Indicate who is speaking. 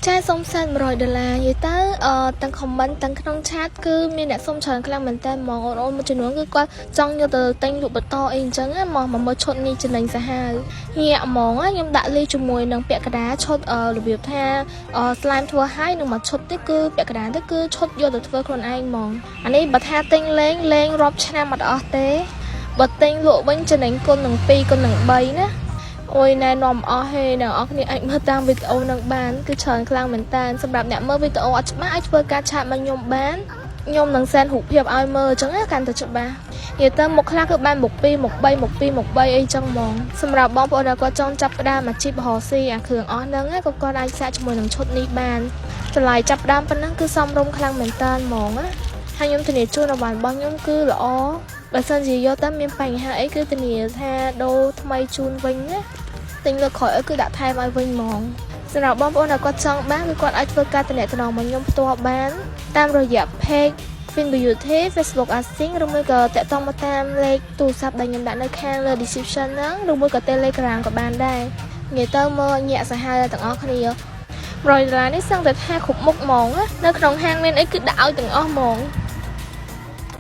Speaker 1: ចាសុំសិន$100និយាយទៅទាំង comment ទាំងក្នុង chat គឺមានអ្នកសុំច្រើនខ្លាំងមែនតើហ្មងអូនមួយចំនួនគឺគាត់ចង់យកទៅទិញលក់បន្តអីអញ្ចឹងមកមើលឈុតនេះចំណេញសាហាវញាក់ហ្មងខ្ញុំដាក់លេខជាមួយនឹងពាក់កណ្ដាលឈុតរបៀបថាស្លាយធ្វើឲ្យនឹងមកឈុតនេះគឺពាក់កណ្ដាលទៅគឺឈុតយកទៅធ្វើខ្លួនឯងហ្មងអានេះបើថាទិញលេងរាប់ឆ្នាំអត់អស់ទេបើទិញលក់វិញចំណេញគុណនឹង2គុណនឹង3ណាអូយណែនាំអស់ហេអ្នកនរគ្នាអាចមើលតាមវីដេអូនឹងបានគឺច្រើនខ្លាំងមែនតើសម្រាប់អ្នកមើលវីដេអូអត់ច្បាស់អាចធ្វើការឆាតមកខ្ញុំបានខ្ញុំនឹងសែនរូបភាពឲ្យមើលអញ្ចឹងកាន់តែច្បាស់និយាយទៅមុខខ្លះគឺបានមុខ2មុខ3មុខ2មុខ3អីចឹងហ្មងសម្រាប់បងប្អូនដែលគាត់ចង់ចាប់ផ្ដើមអាជីពរកស៊ីអាគ្រឿងអស់ហ្នឹងក៏គាត់អាចសាកជាមួយនឹងឈុតនេះបានតម្លៃចាប់ផ្ដើមប៉ុណ្ណឹងគឺសមរម្យខ្លាំងមែនតើហ្មងណាហើយខ្ញុំធានាជូនរង្វាន់របស់ខ្ញុំគឺល្អបើសិនជាយកទៅមានបញ្ហាអីគឺធានាថាដូរថ្មីជូនវិញណាទិញលើក្រោយគឺដាក់ថែមឲ្យវិញហ្មងសម្រាប់បងប្អូនដែលគាត់ចង់បានគឺគាត់អាចធ្វើការទំនាក់ទំនងមកខ្ញុំផ្ទាល់បានតាមរយៈ page Fin Beauty Facebook Asing ឬមួយក៏តាក់ទងមកតាមលេខទូរស័ព្ទដែលខ្ញុំដាក់នៅខាងលើ description ហ្នឹងឬមួយក៏ Telegram ក៏បានដែរនិយាយទៅមកញាក់សាហាវទាំងអស់គ្នា$100នេះសឹងតែថាគ្រប់មុខហ្មងនៅក្នុងហាងមានអីគឺដាក់ឲ្យទាំងអស់ហ្មង